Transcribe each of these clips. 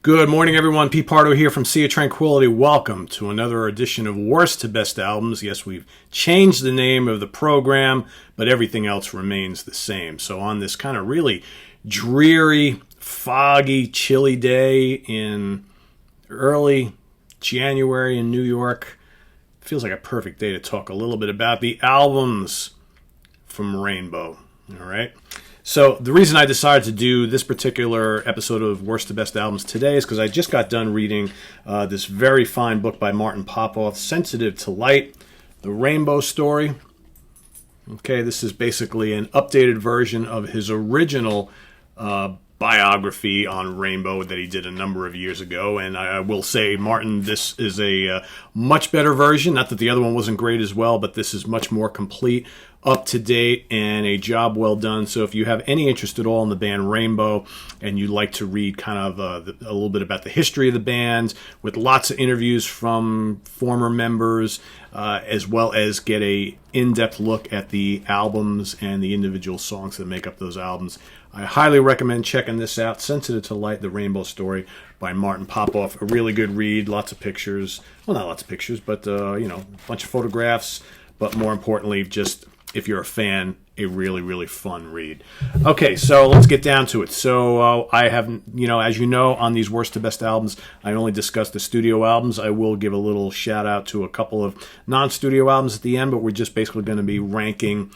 Good morning, everyone. Pete Pardo here from Sea of Tranquility. Welcome to another edition of Worst to Best Albums. Yes, we've changed the name of the program, but everything else remains the same. So on this kind of really dreary, foggy, chilly day in early January in New York, feels like a perfect day to talk a little bit about the albums from Rainbow. All right. So the reason I decided to do this particular episode of Worst to Best Albums today is because I just got done reading this very fine book by Martin Popoff, Sensitive to Light, The Rainbow Story. Okay, this is basically an updated version of his original biography on Rainbow that he did a number of years ago. And I will say, Martin, this is a much better version. Not that the other one wasn't great as well, but this is much more complete, up to date, and a job well done. So if you have any interest at all in the band Rainbow and you'd like to read kind of a little bit about the history of the band with lots of interviews from former members, as well as get a in-depth look at the albums and the individual songs that make up those albums, I highly recommend checking this out. Sensitive to Light, The Rainbow Story by Martin Popoff. A really good read, lots of pictures. Well, not lots of pictures, but a bunch of photographs. But more importantly, just if you're a fan, a really, really fun read. Okay, so let's get down to it. So I have, as you know, on these Worst to Best Albums, I only discuss the studio albums. I will give a little shout out to a couple of non-studio albums at the end, but we're just basically going to be ranking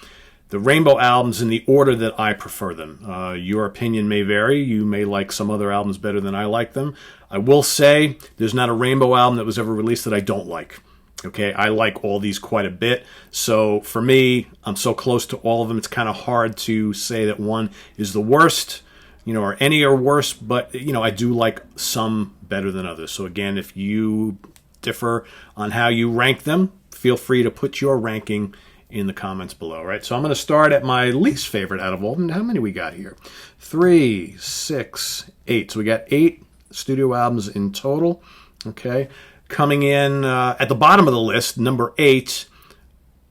the Rainbow albums in the order that I prefer them. Your opinion may vary. You may like some other albums better than I like them. I will say there's not a Rainbow album that was ever released that I don't like. Okay, I like all these quite a bit. So for me, I'm so close to all of them, it's kind of hard to say that one is the worst, or any are worse. But, I do like some better than others. So again, if you differ on how you rank them, feel free to put your ranking in the comments below, right? So I'm going to start at my least favorite out of all of them. How many we got here? 3, 6, 8. So we got 8 studio albums in total, okay? Coming in at the bottom of the list, number 8,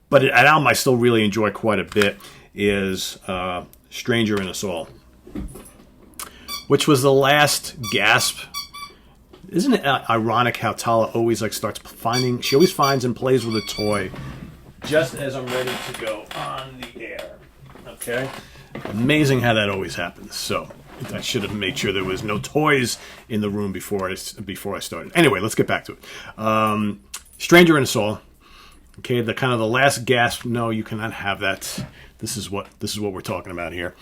but an album I still really enjoy quite a bit, is Stranger in Us All, which was the last gasp. Isn't it ironic how Tala always she always finds and plays with a toy just as I'm ready to go on the air. Okay? Amazing how that always happens. So I should have made sure there was no toys in the room before I started. Anyway, let's get back to it. Stranger in Us All. Okay, the kind of the last gasp. No, you cannot have that. This is what we're talking about here.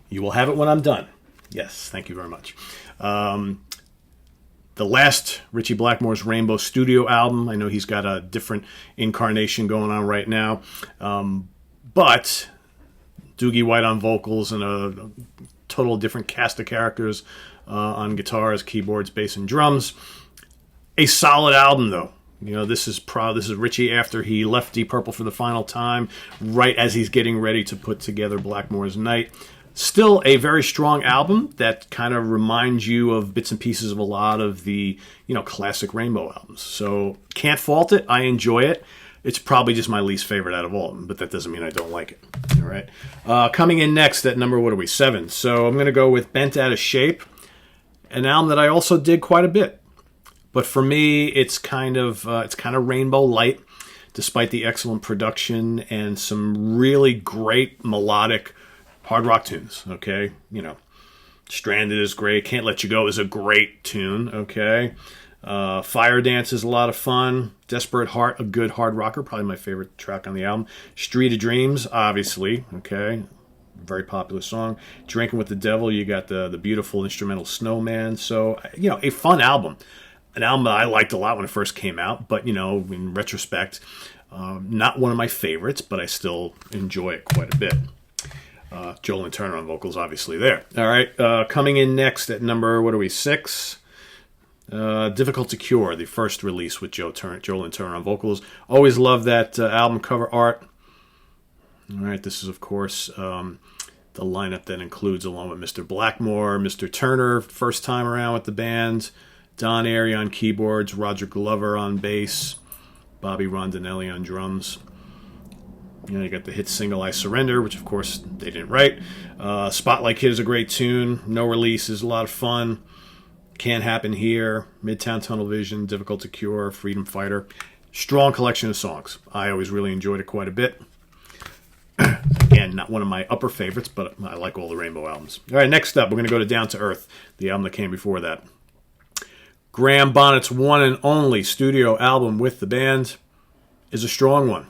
You will have it when I'm done. Yes, thank you very much. The last Ritchie Blackmore's Rainbow studio album. I know he's got a different incarnation going on right now, but Doogie White on vocals and a total different cast of characters on guitars, keyboards, bass, and drums. A solid album, though. This is Ritchie after he left Deep Purple for the final time, right as he's getting ready to put together Blackmore's Night. Still a very strong album that kind of reminds you of bits and pieces of a lot of the, classic Rainbow albums. So can't fault it. I enjoy it. It's probably just my least favorite out of all of them, but that doesn't mean I don't like it. All right. Coming in next at number, 7. So I'm going to go with Bent Out of Shape, an album that I also did quite a bit. But for me, it's kind of Rainbow light, despite the excellent production and some really great melodic hard rock tunes. Okay. Stranded is great. Can't Let You Go is a great tune. Okay. Fire Dance is a lot of fun. Desperate Heart, a good hard rocker, probably my favorite track on the album. Street of Dreams, obviously, okay, very popular song. Drinking with the Devil, you got the beautiful instrumental Snowman. So, a fun album. An album that I liked a lot when it first came out, but, in retrospect, not one of my favorites, but I still enjoy it quite a bit. Joel and Turner on vocals, obviously, there. All right, coming in next at number, 6? Difficult to Cure, the first release with Joel and Turner on vocals. Always love that album cover art. All right, this is, of course, the lineup that includes, along with Mr. Blackmore, Mr. Turner, first time around with the band, Don Airey on keyboards, Roger Glover on bass, Bobby Rondinelli on drums. You got the hit single I Surrender, which, of course, they didn't write. Spotlight Kid is a great tune. No Release is a lot of fun. Can't Happen Here, Midtown Tunnel Vision, Difficult to Cure, Freedom Fighter. Strong collection of songs. I always really enjoyed it quite a bit. Again, not one of my upper favorites, but I like all the Rainbow albums. All right, next up, we're going to go to Down to Earth, the album that came before that. Graham Bonnet's one and only studio album with the band is a strong one.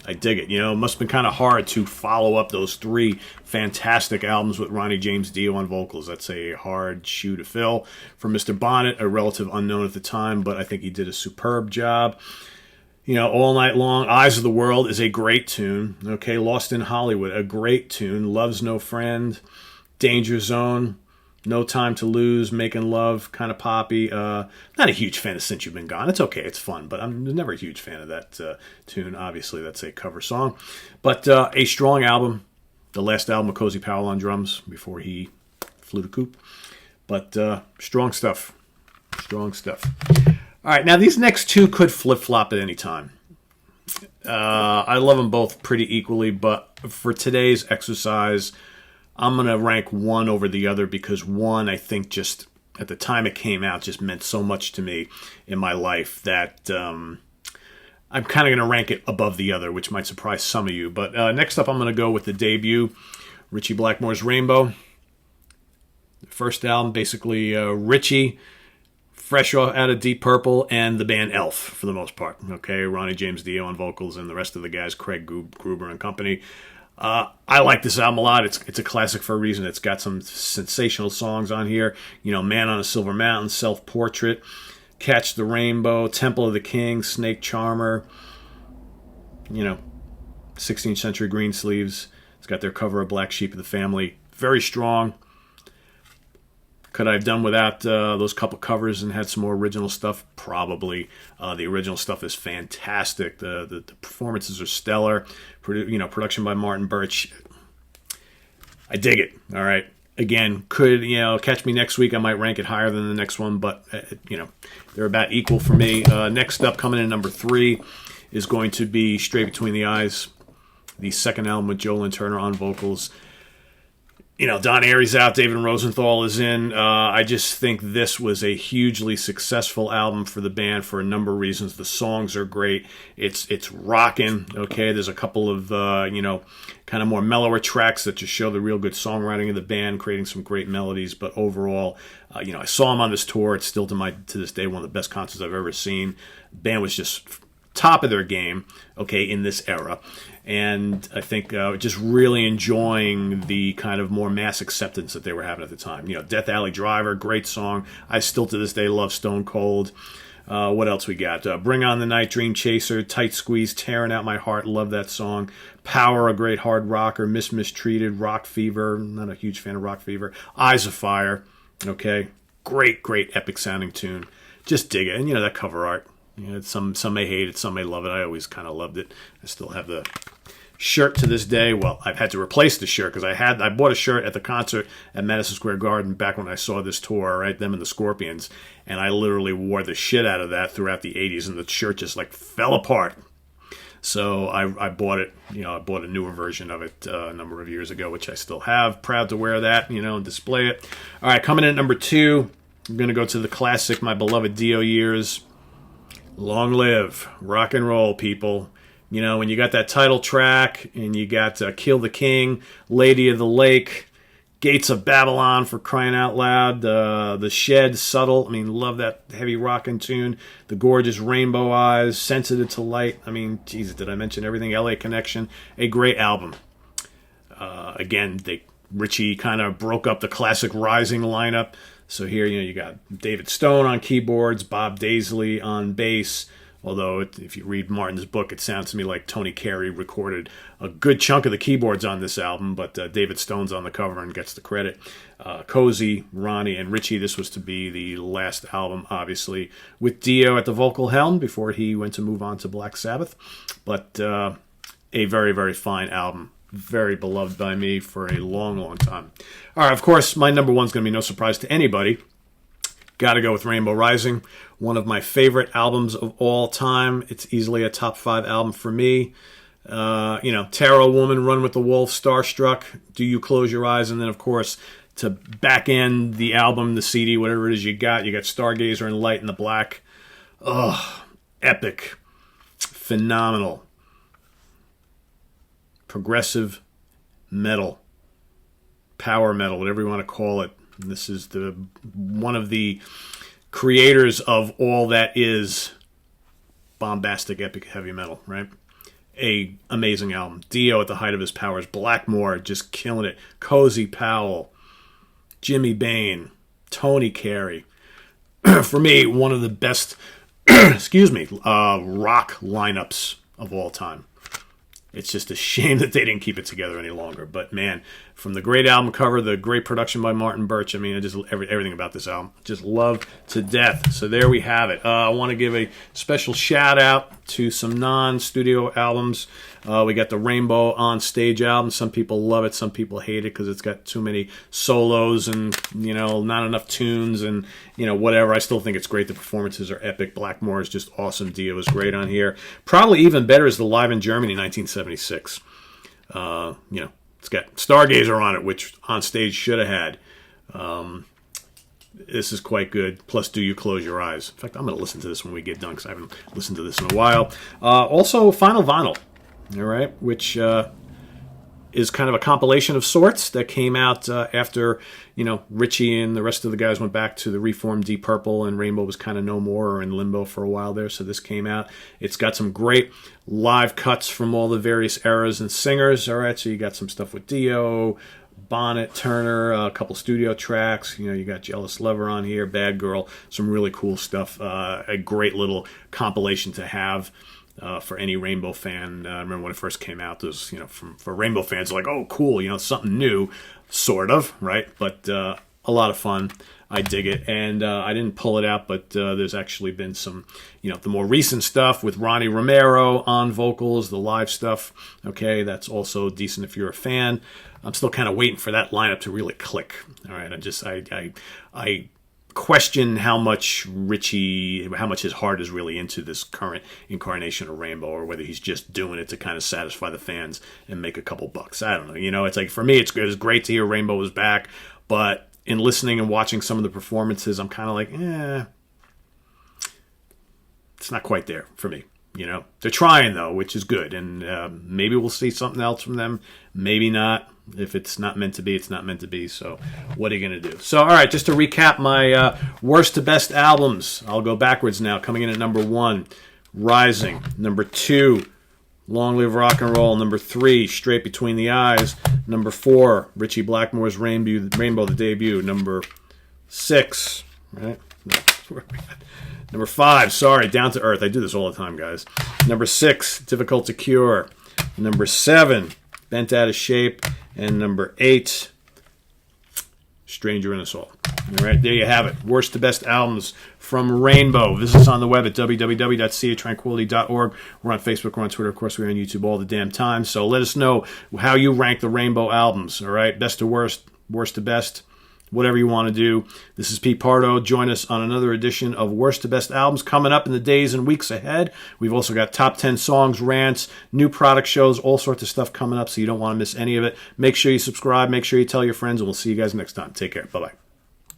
I dig it. It must have been kind of hard to follow up those 3 fantastic albums with Ronnie James Dio on vocals. That's a hard shoe to fill for Mr. Bonnet, a relative unknown at the time, but I think he did a superb job. All Night Long, Eyes of the World is a great tune. Okay, Lost in Hollywood, a great tune. Love's No Friend, Danger Zone, No Time to Lose, Making Love, kind of poppy. Not a huge fan of Since You've Been Gone. It's okay, it's fun, but I'm never a huge fan of that tune. Obviously, that's a cover song. But a strong album. The last album of Cozy Powell on drums before he flew to Coop. But strong stuff. Strong stuff. All right, now these next 2 could flip-flop at any time. I love them both pretty equally, but for today's exercise, I'm going to rank one over the other because one, I think, just at the time it came out, just meant so much to me in my life that I'm kind of going to rank it above the other, which might surprise some of you. But next up, I'm going to go with the debut, Ritchie Blackmore's Rainbow. The first album, basically Ritchie, fresh out of Deep Purple, and the band Elf, for the most part. Okay, Ronnie James Dio on vocals, and the rest of the guys, Craig Gruber and company. I like this album a lot. It's a classic for a reason. It's got some sensational songs on here. Man on a Silver Mountain, Self-Portrait, Catch the Rainbow, Temple of the King, Snake Charmer, 16th Century Greensleeves. It's got their cover of Black Sheep of the Family. Very strong. Could I have done without those couple covers and had some more original stuff? Probably. The original stuff is fantastic. The performances are stellar. Production by Martin Birch. I dig it. All right. Again, could catch me next week? I might rank it higher than the next one, but they're about equal for me. Next up, coming in number 3, is going to be Straight Between the Eyes, the second album with Joe Lynn Turner on vocals. Don Airey's out, David Rosenthal is in. I just think this was a hugely successful album for the band for a number of reasons. The songs are great. It's rocking. Okay, there's a couple of kind of more mellower tracks that just show the real good songwriting of the band, creating some great melodies. But overall, I saw them on this tour. It's still to this day one of the best concerts I've ever seen. The band was just top of their game, okay, in this era. And I think just really enjoying the kind of more mass acceptance that they were having at the time. Death Alley Driver, great song. I still to this day love Stone Cold. What else we got? Bring On the Night, Dream Chaser, Tight Squeeze, Tearing Out My Heart, love that song. Power, a great hard rocker. Mistreated, Rock Fever, not a huge fan of Rock Fever. Eyes of Fire, okay, great epic sounding tune. Just dig it. And that cover art. Some may hate it, some may love it. I always kind of loved it. I still have the shirt to this day. Well, I've had to replace the shirt because I bought a shirt at the concert at Madison Square Garden back when I saw this tour, right? Them and the Scorpions, and I literally wore the shit out of that throughout the 80s, and the shirt just fell apart. So I bought it. I bought a newer version of it a number of years ago, which I still have. Proud to wear that, and display it. All right, coming in at number 2, I'm going to go to the classic, my beloved Dio years. Long live rock and roll, people. When you got that title track and you got Kill the King, Lady of the Lake, Gates of Babylon, for crying out loud, The Shed, Subtle. Love that heavy rockin' tune. The gorgeous Rainbow Eyes, Sensitive to Light. Jesus, did I mention everything? LA Connection, a great album. Again, Ritchie kind of broke up the classic Rising lineup. So here, you got David Stone on keyboards, Bob Daisley on bass. Although, if you read Martin's book, it sounds to me like Tony Carey recorded a good chunk of the keyboards on this album, but David Stone's on the cover and gets the credit. Cozy, Ronnie, and Ritchie, this was to be the last album, obviously, with Dio at the vocal helm before he went to move on to Black Sabbath. But a very, very fine album. Very beloved by me for a long, long time. All right, of course, my number 1's going to be no surprise to anybody. Got to go with Rainbow Rising, one of my favorite albums of all time. It's easily a top 5 album for me. Tarot Woman, Run with the Wolf, Starstruck, Do You Close Your Eyes, and then, of course, to back end the album, the CD, whatever it is you got. You got Stargazer and Light in the Black. Oh, epic. Phenomenal. Progressive metal. Power metal, whatever you want to call it. And this is one of the creators of all that is bombastic, epic heavy metal, right? A amazing album. Dio at the height of his powers. Blackmore just killing it. Cozy Powell. Jimmy Bain. Tony Carey. For me, one of the best rock lineups of all time. It's just a shame that they didn't keep it together any longer. But man, from the great album cover, the great production by Martin Birch, I mean, everything about this album, just love to death. So there we have it. I want to give a special shout out to some non-studio albums. We got the Rainbow on Stage album. Some people love it, some people hate it because it's got too many solos and not enough tunes and whatever. I still think it's great. The performances are epic. Blackmore is just awesome. Dio is great on here. Probably even better is the Live in Germany 1976. It's got Stargazer on it, which on stage should have had. This is quite good. Plus, Do You Close Your Eyes? In fact, I'm going to listen to this when we get done because I haven't listened to this in a while. Also, Final Vinyl, all right, which is kind of a compilation of sorts that came out after, Richie and the rest of the guys went back to the reformed Deep Purple and Rainbow was kind of no more or in limbo for a while there. So this came out. It's got some great live cuts from all the various eras and singers. All right, so you got some stuff with Dio, Bonnet, Turner, a couple studio tracks. You got Jealous Lover on here, Bad Girl, some really cool stuff. A great little compilation to have. For any Rainbow fan. I remember when it first came out, there's, for Rainbow fans, like, oh, cool, something new, sort of, right? But a lot of fun. I dig it. And I didn't pull it out, but there's actually been some, the more recent stuff with Ronnie Romero on vocals, the live stuff. Okay, that's also decent if you're a fan. I'm still kind of waiting for that lineup to really click. All right, I question how much his heart is really into this current incarnation of Rainbow, or whether he's just doing it to kind of satisfy the fans and make a couple bucks. I don't know. It's like, for me, it was great to hear Rainbow was back, but in listening and watching some of the performances, I'm kind of like, it's not quite there for me. They're trying though, which is good, and maybe we'll see something else from them. Maybe not. If it's not meant to be, it's not meant to be. So what are you going to do? So, all right, just to recap my worst to best albums. I'll go backwards now. Coming in at number 1, Rising. Number 2, Long Live Rock and Roll. Number 3, Straight Between the Eyes. Number 4, Richie Blackmore's Rainbow, the debut. Number 6, right? Number 5, Down to Earth. I do this all the time, guys. Number 6, Difficult to Cure. Number 7, Bent Out of Shape. And number 8, Stranger in Us All. All right, there you have it. Worst to best albums from Rainbow. Visit us on the web at www.seatranquility.org. We're on Facebook, we're on Twitter, of course, we're on YouTube all the damn time. So let us know how you rank the Rainbow albums, all right? Best to worst, worst to best, whatever you want to do. This is Pete Pardo. Join us on another edition of Worst to Best Albums coming up in the days and weeks ahead. We've also got top 10 songs, rants, new product shows, all sorts of stuff coming up, so you don't want to miss any of it. Make sure you subscribe. Make sure you tell your friends, and we'll see you guys next time. Take care. Bye-bye.